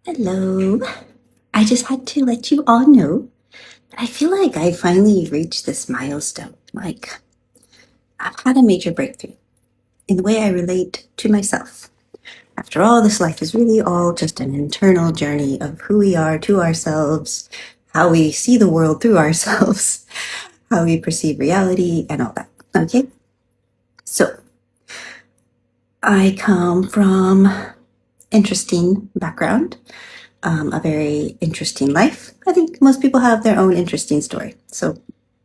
Hello. I just had to let you all know that I feel like I finally reached this milestone. Like, I've had a major breakthrough in the way I relate to myself. After all, this life is really all just an internal journey of who we are to ourselves, how we see the world through ourselves, how we perceive reality, and all that. Okay? So, I come from interesting background. A very interesting life. I think most people have their own interesting story. So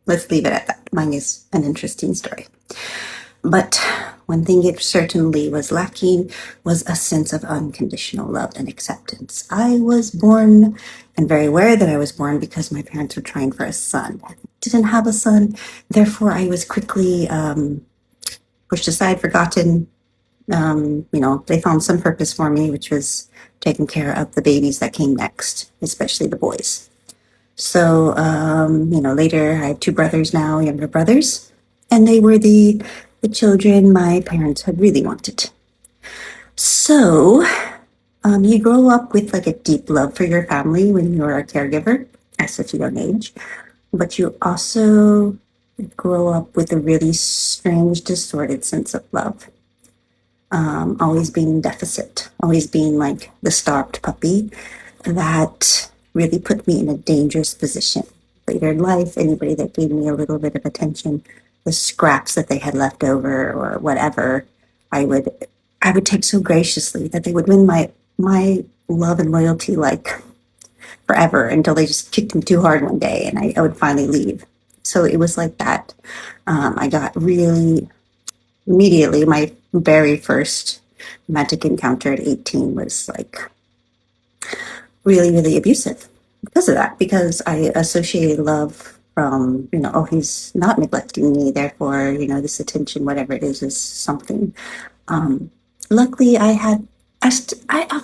let's leave it at that. Mine is an interesting story. But one thing it certainly was lacking was a sense of unconditional love and acceptance. I was born and very aware that I was born because my parents were trying for a son. I didn't have a son, therefore I was quickly pushed aside, forgotten. They found some purpose for me, which was taking care of the babies that came next, especially the boys. So, later I have two brothers now, younger brothers, and they were the children my parents had really wanted. So, you grow up with like a deep love for your family when you're a caregiver at such a young age, but you also grow up with a really strange, distorted sense of love. Always being in deficit, always being like the starved puppy that really put me in a dangerous position. Later in life, anybody that gave me a little bit of attention, the scraps that they had left over or whatever, I would I would take so graciously that they would win my love and loyalty like forever until they just kicked me too hard one day and I would finally leave. So it was like that. I got really immediately my very first romantic encounter at 18 was like really, really abusive because of that, because I associated love from, oh, he's not neglecting me, therefore, this attention, whatever it is something. Luckily, I've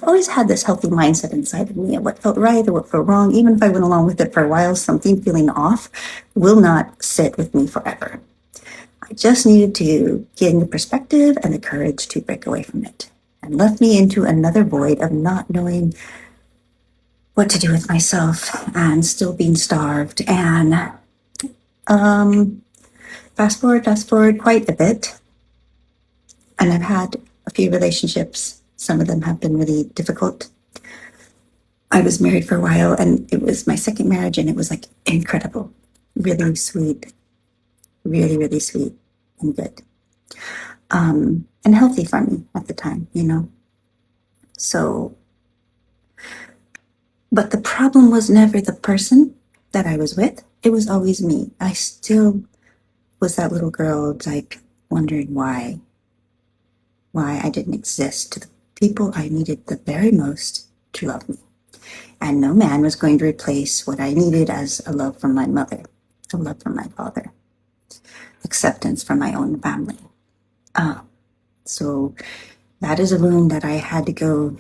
always had this healthy mindset inside of me of what felt right or what felt wrong. Even if I went along with it for a while, something feeling off will not sit with me forever. I just needed to gain the perspective and the courage to break away from it, and left me into another void of not knowing what to do with myself and still being starved. And um, fast forward quite a bit. And I've had a few relationships. Some of them have been really difficult. I was married for a while and it was my second marriage and it was like incredible, really sweet, really, really sweet and good. And healthy for me at the time. So, but the problem was never the person that I was with. It was always me. I still was that little girl, like wondering why I didn't exist to the people I needed the very most to love me. And no man was going to replace what I needed as a love from my mother, a love from my father, acceptance from my own family. So that is a wound that I had to go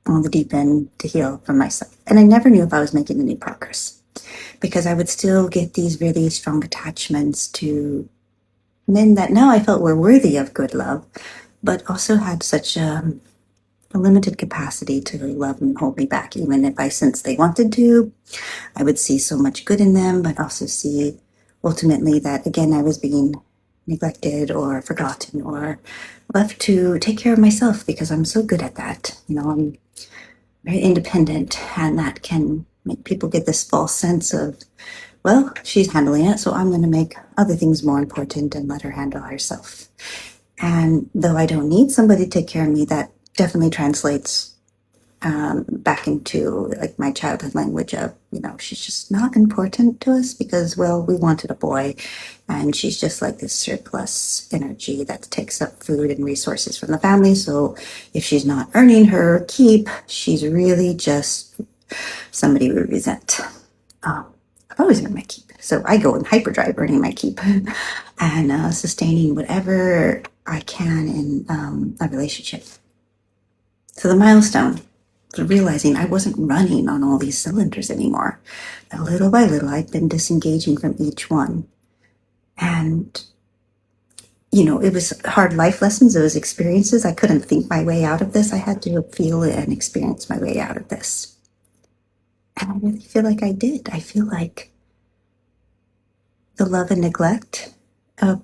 on the deep end to heal for myself. And I never knew if I was making any progress because I would still get these really strong attachments to men that now I felt were worthy of good love, but also had such a limited capacity to love and hold me back. Even if I sensed they wanted to, I would see so much good in them, but also see ultimately that, again, I was being neglected or forgotten or left to take care of myself because I'm so good at that. I'm very independent, and that can make people get this false sense of, well, she's handling it, so I'm going to make other things more important and let her handle herself. And though I don't need somebody to take care of me, that definitely translates back into like my childhood language of, she's just not important to us because, well, we wanted a boy and she's just like this surplus energy that takes up food and resources from the family. So if she's not earning her keep, she's really just somebody we resent. I've always earned my keep. So I go in hyperdrive earning my keep and sustaining whatever I can in a relationship. So the milestone was realizing I wasn't running on all these cylinders anymore. That little by little, I'd been disengaging from each one. And it was hard life lessons, it was experiences. I couldn't think my way out of this. I had to feel it and experience my way out of this. And I really feel like I did. I feel like the love and neglect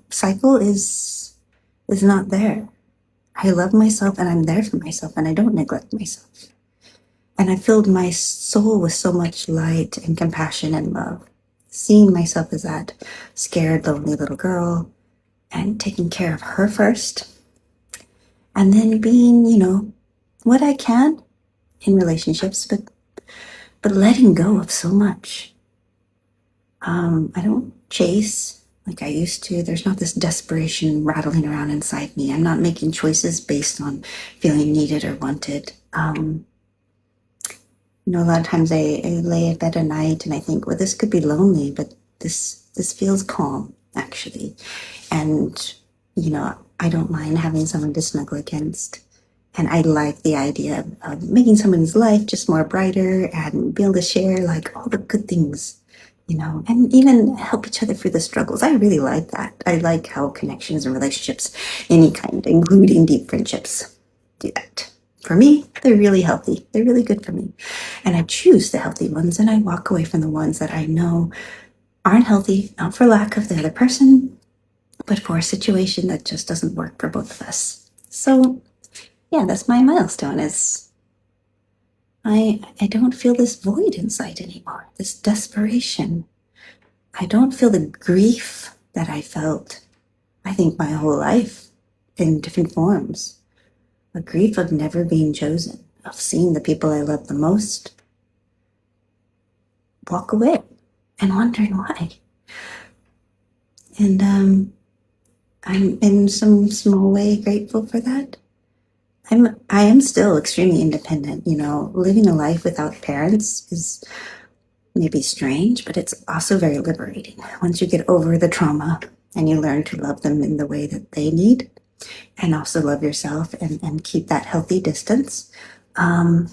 cycle is not there. I love myself and I'm there for myself and I don't neglect myself. And I filled my soul with so much light and compassion and love, seeing myself as that scared, lonely little girl and taking care of her first. And then being, what I can in relationships, but letting go of so much. I don't chase like I used to. There's not this desperation rattling around inside me. I'm not making choices based on feeling needed or wanted. A lot of times I lay in bed at night and I think, well, this could be lonely, but this feels calm, actually. And, I don't mind having someone to snuggle against. And I like the idea of making someone's life just more brighter and be able to share like all the good things, and even help each other through the struggles. I really like that. I like how connections and relationships, any kind, including deep friendships, do that. For me, they're really healthy. They're really good for me. And I choose the healthy ones and I walk away from the ones that I know aren't healthy, not for lack of the other person, but for a situation that just doesn't work for both of us. So yeah, that's my milestone is I don't feel this void inside anymore, this desperation. I don't feel the grief that I felt, I think, my whole life in different forms. A grief of never being chosen, of seeing the people I love the most walk away and wondering why. And I'm in some small way grateful for that. I am still extremely independent. Living a life without parents is maybe strange, but it's also very liberating. Once you get over the trauma and you learn to love them in the way that they need, and also love yourself and keep that healthy distance. And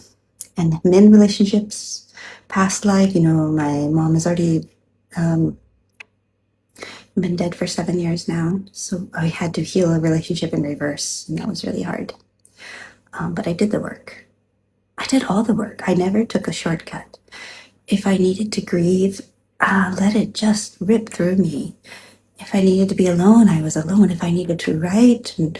men relationships, past life, my mom has already been dead for 7 years now. So I had to heal a relationship in reverse, and that was really hard. But I did the work. I did all the work. I never took a shortcut. If I needed to grieve, let it just rip through me. If I needed to be alone, I was alone. If I needed to write and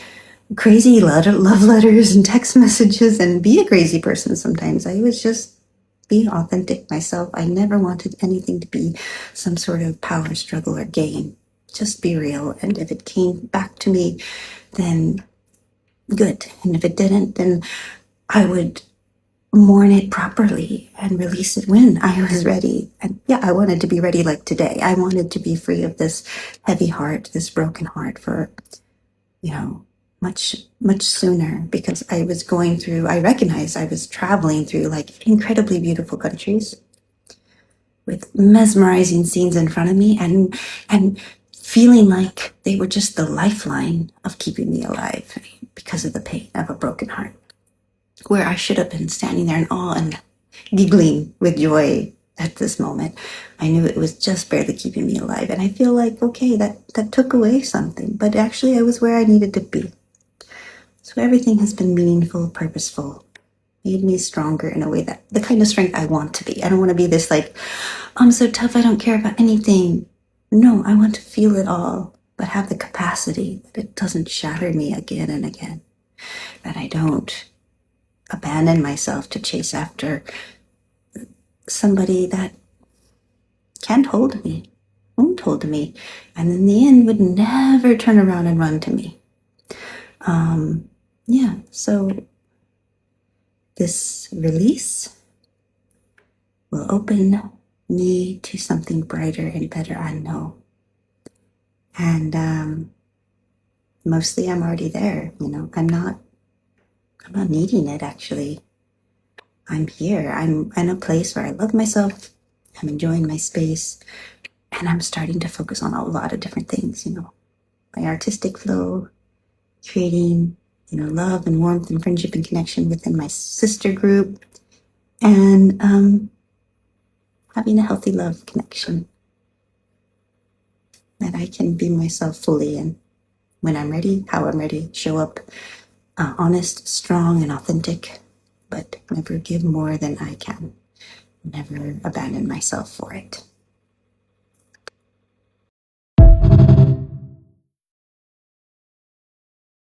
crazy love letters and text messages and be a crazy person sometimes, I was just being authentic myself. I never wanted anything to be some sort of power struggle or game. Just be real. And if it came back to me, then good. And if it didn't, then I would mourn it properly and release it when I was ready. And yeah, I wanted to be ready like today. I wanted to be free of this heavy heart, this broken heart for, much, much sooner, because I recognized I was traveling through like incredibly beautiful countries with mesmerizing scenes in front of me and feeling like they were just the lifeline of keeping me alive because of the pain of a broken heart. Where I should have been standing there in awe and giggling with joy at this moment, I knew it was just barely keeping me alive. And I feel like, okay, that took away something, but actually I was where I needed to be. So everything has been meaningful, purposeful, made me stronger in a way that the kind of strength I want to be. I don't want to be this like, I'm so tough, I don't care about anything. No, I want to feel it all, but have the capacity that it doesn't shatter me again and again, that I don't abandon myself to chase after somebody that can't hold me, won't hold me, and in the end would never turn around and run to me. So this release will open me to something brighter and better, I know. And mostly I'm already there, I'm not needing it, actually. I'm here. I'm in a place where I love myself. I'm enjoying my space. And I'm starting to focus on a lot of different things, my artistic flow, creating, love and warmth and friendship and connection within my sister group, and having a healthy love connection that I can be myself fully in. when I'm ready, how I'm ready, show up honest, strong, and authentic, but never give more than I can. Never abandon myself for it.